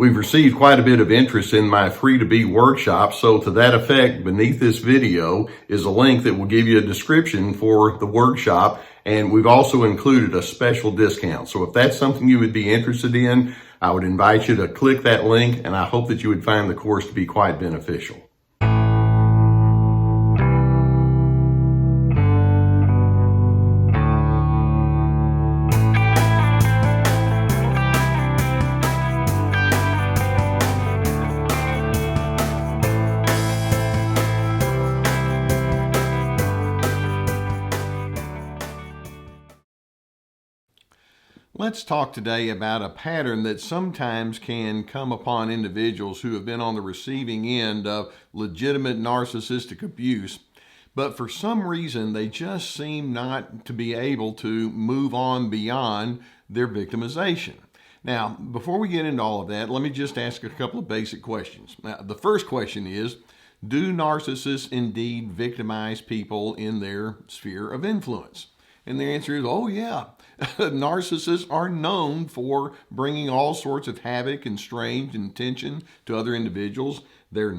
We've received quite a bit of interest in my free to be workshop, so to that effect, beneath this video is a link that will give you a description for the workshop, and we've also included a special discount. So if that's something you would be interested in, I would invite you to click that link, and I hope that you would find the course to be quite beneficial. Let's talk today about a pattern that sometimes can come upon individuals who have been on the receiving end of legitimate narcissistic abuse, but for some reason they just seem not to be able to move on beyond their victimization. Now, before we get into all of that, let me just ask a couple of basic questions. Now, the first question is, do narcissists indeed victimize people in their sphere of influence? And the answer is, oh yeah. Narcissists are known for bringing all sorts of havoc and strange and tension to other individuals. They're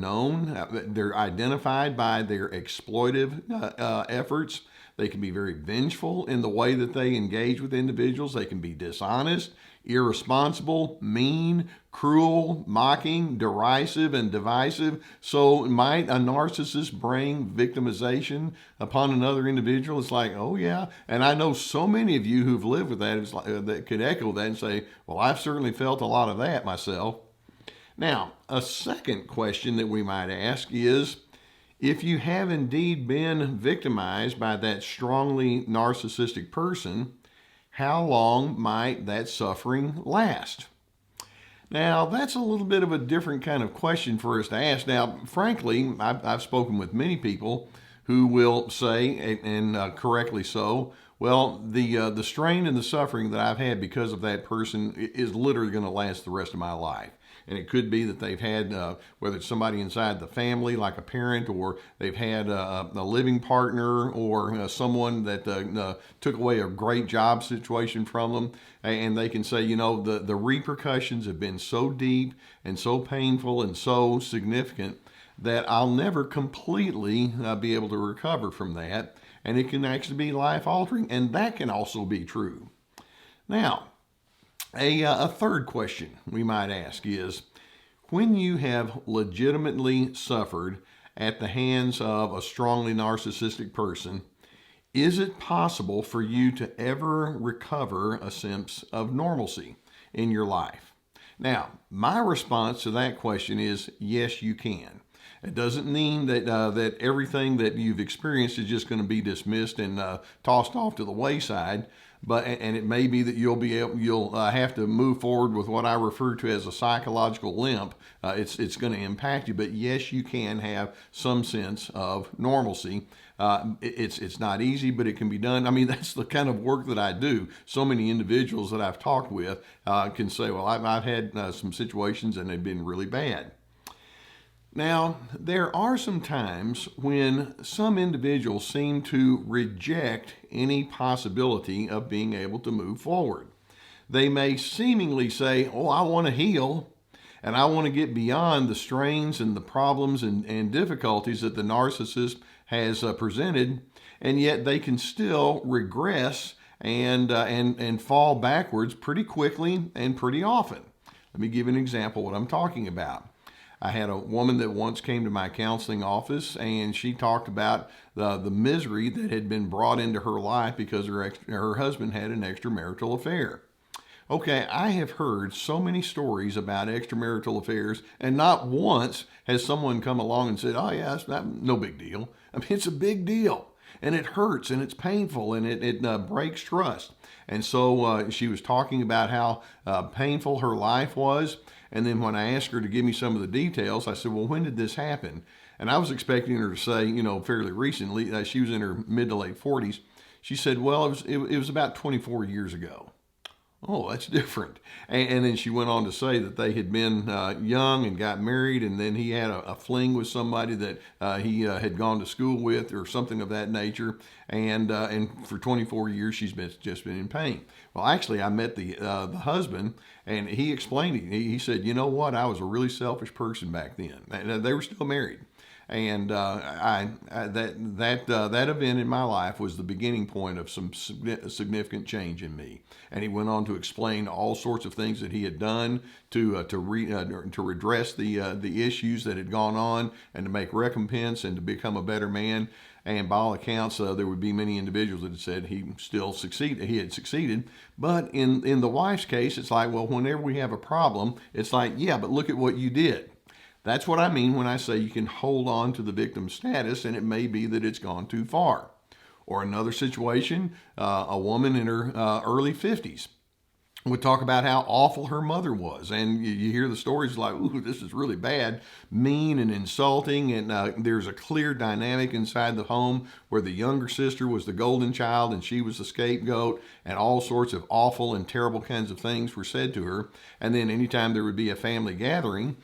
identified by their exploitive efforts. They can be very vengeful in the way that they engage with individuals. They can be dishonest, irresponsible, mean, cruel, mocking, derisive, and divisive. So might a narcissist bring victimization upon another individual? It's like, oh yeah. And I know so many of you who've lived with that, it's like, that could echo that and say, well, I've certainly felt a lot of that myself. Now, a second question that we might ask is, if you have indeed been victimized by that strongly narcissistic person, how long might that suffering last? Now, that's a little bit of a different kind of question for us to ask. Now, frankly, I've spoken with many people who will say, and correctly so, well, the strain and the suffering that I've had because of that person is literally going to last the rest of my life. And it could be that they've had, whether it's somebody inside the family, like a parent, or they've had a living partner, or someone that took away a great job situation from them. And they can say, you know, the repercussions have been so deep and so painful and so significant that I'll never completely be able to recover from that. And it can actually be life-altering. And that can also be true. Now, a third question we might ask is, when you have legitimately suffered at the hands of a strongly narcissistic person, is it possible for you to ever recover a sense of normalcy in your life? Now, my response to that question is, yes, you can. It doesn't mean that that everything that you've experienced is just going to be dismissed and tossed off to the wayside. And it may be that you'll have to move forward with what I refer to as a psychological limp. It's going to impact you, but yes, you can have some sense of normalcy. It's not easy, but it can be done. I mean, that's the kind of work that I do. So many individuals that I've talked with can say, well, I've had some situations and they've been really bad. Now, there are some times when some individuals seem to reject any possibility of being able to move forward. They may seemingly say, oh, I want to heal, and I want to get beyond the strains and the problems and difficulties that the narcissist has presented, and yet they can still regress and fall backwards pretty quickly and pretty often. Let me give you an example of what I'm talking about. I had a woman that once came to my counseling office, and she talked about the misery that had been brought into her life because her husband had an extramarital affair. Okay, I have heard so many stories about extramarital affairs, and not once has someone come along and said, oh yeah, it's no big deal. I mean, it's a big deal, and it hurts, and it's painful, and it breaks trust. And so she was talking about how painful her life was. And then when I asked her to give me some of the details, I said, well, when did this happen? And I was expecting her to say, you know, fairly recently. She was in her mid to late 40s. She said, well, it was about 24 years ago. Oh, that's different. And then she went on to say that they had been young and got married, and then he had a fling with somebody that he had gone to school with, or something of that nature. And for 24 years, just been in pain. Well, actually, I met the husband, and he explained it. He said, "You know what? I was a really selfish person back then." And they were still married. And that event in my life was the beginning point of some significant change in me. And he went on to explain all sorts of things that he had done to redress the issues that had gone on, and to make recompense and to become a better man. And by all accounts, there would be many individuals that had said he had succeeded. But in the wife's case, it's like, well, whenever we have a problem, it's like, yeah, but look at what you did. That's what I mean when I say you can hold on to the victim status, and it may be that it's gone too far. Or another situation, a woman in her early 50s would talk about how awful her mother was. And you hear the stories like, ooh, this is really bad, mean and insulting. And there's a clear dynamic inside the home where the younger sister was the golden child and she was the scapegoat, and all sorts of awful and terrible kinds of things were said to her. And then anytime there would be a family gathering,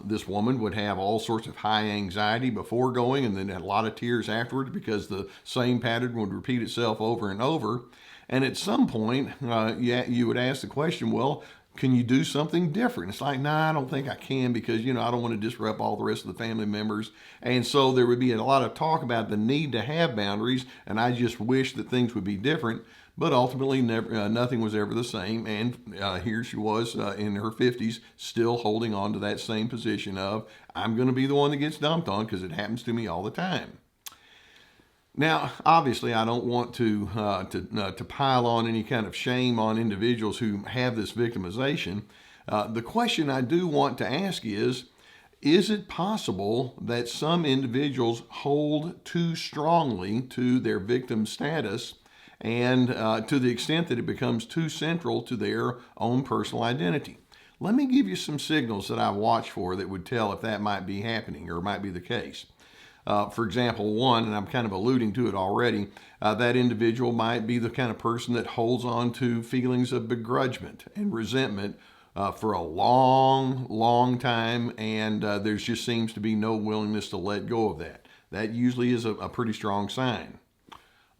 this woman would have all sorts of high anxiety before going, and then a lot of tears afterwards, because the same pattern would repeat itself over and over. And at some point, you would ask the question, well, can you do something different? It's like, nah, I don't think I can, because, I don't want to disrupt all the rest of the family members. And so there would be a lot of talk about the need to have boundaries, and I just wish that things would be different. But ultimately, nothing was ever the same. And here she was in her 50s, still holding on to that same position of, I'm going to be the one that gets dumped on because it happens to me all the time. Now, obviously, I don't want to pile on any kind of shame on individuals who have this victimization. The question I do want to ask is it possible that some individuals hold too strongly to their victim status, and to the extent that it becomes too central to their own personal identity? Let me give you some signals that I watch for that would tell if that might be happening or might be the case. For example, one, and I'm kind of alluding to it already, that individual might be the kind of person that holds on to feelings of begrudgment and resentment for a long, long time, and there just seems to be no willingness to let go of that. That usually is a pretty strong sign.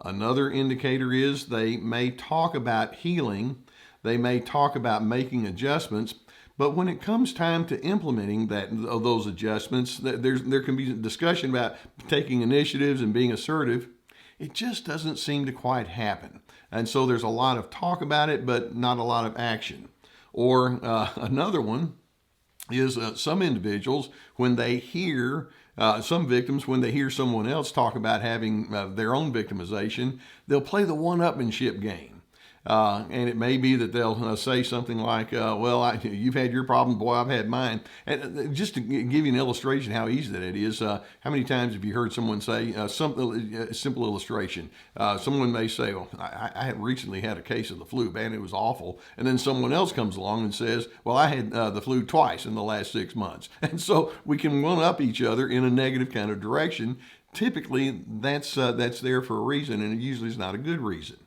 Another indicator is they may talk about healing, they may talk about making adjustments, but when it comes time to implementing those adjustments, there can be discussion about taking initiatives and being assertive. It just doesn't seem to quite happen. And so there's a lot of talk about it, but not a lot of action. Or another one is some individuals, when they hear, some victims, when they hear someone else talk about having their own victimization, they'll play the one-upmanship game. And it may be that they'll say something like, well, you've had your problem, boy, I've had mine. And just to give you an illustration how easy that is, how many times have you heard someone say, a simple illustration, someone may say, well, I had recently had a case of the flu, man, it was awful. And then someone else comes along and says, well, I had the flu twice in the last 6 months. And so we can one up each other in a negative kind of direction. Typically, that's there for a reason, and it usually is not a good reason.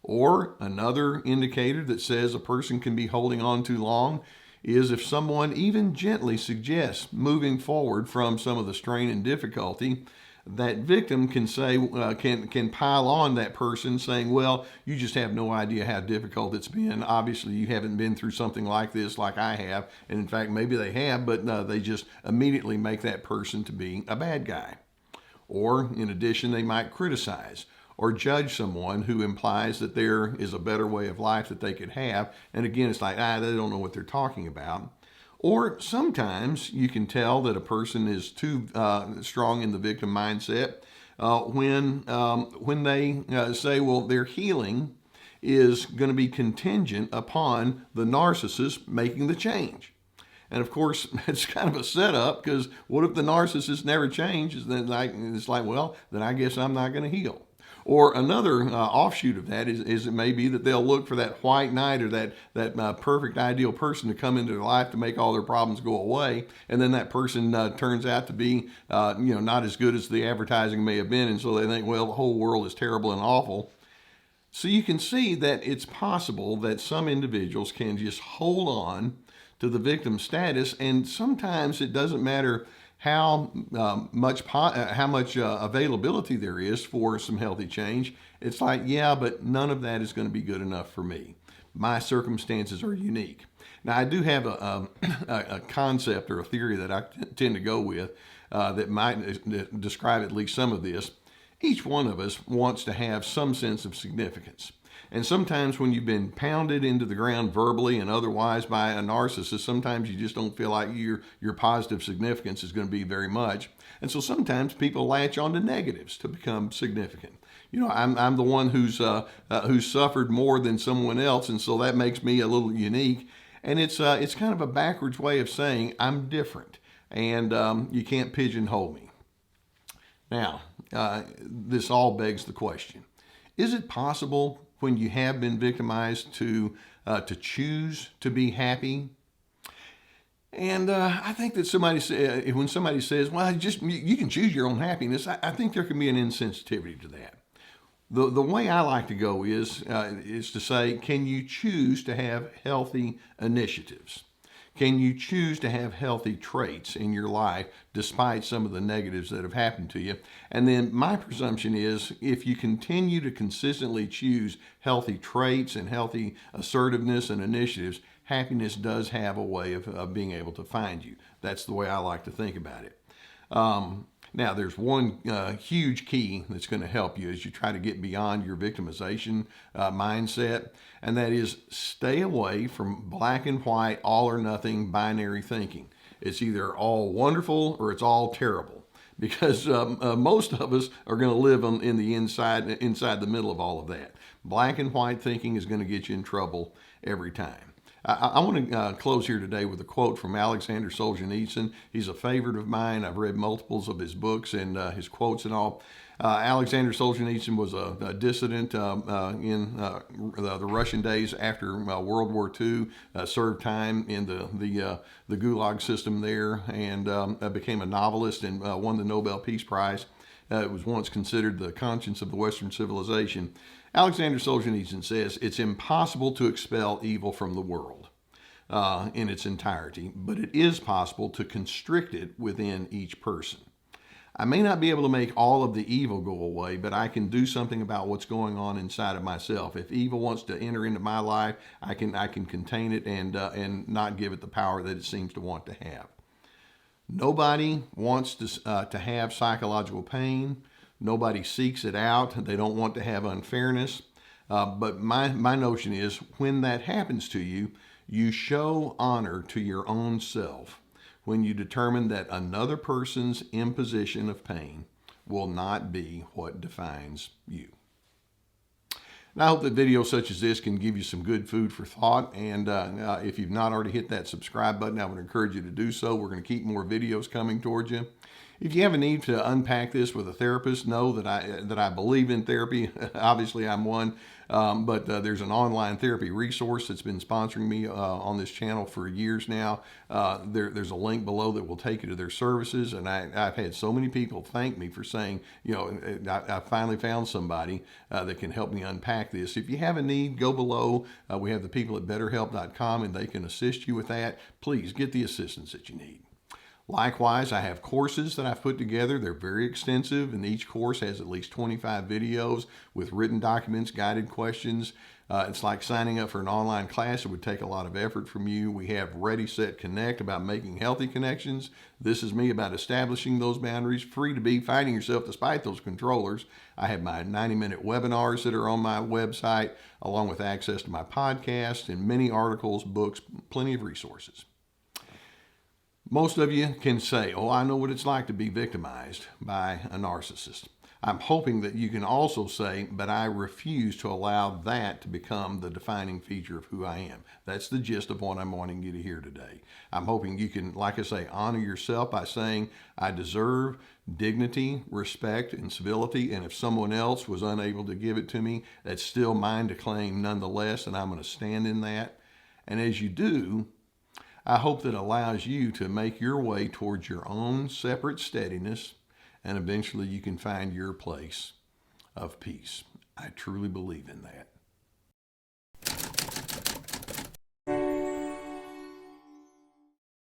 Or another indicator that says a person can be holding on too long is if someone even gently suggests moving forward from some of the strain and difficulty, that victim can say, can pile on that person saying, well, you just have no idea how difficult it's been. Obviously, you haven't been through something like this like I have. And in fact, maybe they have, but they just immediately make that person to be a bad guy. Or in addition, they might criticize or judge someone who implies that there is a better way of life that they could have. And again, it's like, they don't know what they're talking about. Or sometimes you can tell that a person is too strong in the victim mindset when they say, well, their healing is going to be contingent upon the narcissist making the change. And of course, it's kind of a setup, because what if the narcissist never changes? Then it's like, well, then I guess I'm not going to heal. Or another offshoot of that is it may be that they'll look for that white knight or that perfect ideal person to come into their life to make all their problems go away, and then that person turns out to be not as good as the advertising may have been, and so they think, well, the whole world is terrible and awful. So you can see that it's possible that some individuals can just hold on to the victim status, and sometimes it doesn't matter how much availability there is for some healthy change. It's like, yeah, but none of that is going to be good enough for me. My circumstances are unique. Now, I do have a concept or a theory that I tend to go with that might describe at least some of this. Each one of us wants to have some sense of significance. And sometimes when you've been pounded into the ground verbally and otherwise by a narcissist, sometimes you just don't feel like your positive significance is going to be very much. And so sometimes people latch on to negatives to become significant. You know, I'm the one who's suffered more than someone else, and so that makes me a little unique. And it's kind of a backwards way of saying I'm different, and you can't pigeonhole me. Now, this all begs the question: is it possible when you have been victimized to choose to be happy? And I think that when somebody says, "Well, you can choose your own happiness," I think there can be an insensitivity to that. The way I like to go is to say, can you choose to have healthy initiatives? Can you choose to have healthy traits in your life despite some of the negatives that have happened to you? And then my presumption is if you continue to consistently choose healthy traits and healthy assertiveness and initiatives, happiness does have a way of being able to find you. That's the way I like to think about it. Now, there's one huge key that's going to help you as you try to get beyond your victimization mindset, and that is stay away from black and white, all or nothing binary thinking. It's either all wonderful or it's all terrible, because most of us are going to live in the inside the middle of all of that. Black and white thinking is going to get you in trouble every time. I want to close here today with a quote from Alexander Solzhenitsyn. He's a favorite of mine. I've read multiples of his books and his quotes and all. Alexander Solzhenitsyn was a dissident in the Russian days after World War II, served time in the Gulag system there, and became a novelist and won the Nobel Peace Prize. It was once considered the conscience of the Western civilization. Alexander Solzhenitsyn says, it's impossible to expel evil from the world in its entirety, but it is possible to constrict it within each person. I may not be able to make all of the evil go away, but I can do something about what's going on inside of myself. If evil wants to enter into my life, I can contain it and not give it the power that it seems to want to have. Nobody wants to have psychological pain. Nobody seeks it out. They don't want to have unfairness. But my notion is when that happens to you, you show honor to your own self when you determine that another person's imposition of pain will not be what defines you. And I hope that videos such as this can give you some good food for thought. And if you've not already hit that subscribe button, I would encourage you to do so. We're going to keep more videos coming towards you. If you have a need to unpack this with a therapist, know that I believe in therapy. Obviously, I'm one, but there's an online therapy resource that's been sponsoring me on this channel for years now. There's a link below that will take you to their services, and I've had so many people thank me for saying, you know, I finally found somebody that can help me unpack this. If you have a need, go below. We have the people at BetterHelp.com, and they can assist you with that. Please get the assistance that you need. Likewise, I have courses that I've put together. They're very extensive, and each course has at least 25 videos with written documents, guided questions. It's like signing up for an online class. It would take a lot of effort from you. We have Ready, Set, Connect about making healthy connections. This is me about establishing those boundaries. Free to be, finding yourself despite those controllers. I have my 90-minute webinars that are on my website, along with access to my podcast and many articles, books, plenty of resources. Most of you can say, oh, I know what it's like to be victimized by a narcissist. I'm hoping that you can also say, but I refuse to allow that to become the defining feature of who I am. That's the gist of what I'm wanting you to hear today. I'm hoping you can, like I say, honor yourself by saying, I deserve dignity, respect, and civility, and if someone else was unable to give it to me, that's still mine to claim nonetheless, and I'm going to stand in that. And as you do, I hope that allows you to make your way towards your own separate steadiness, and eventually you can find your place of peace. I truly believe in that.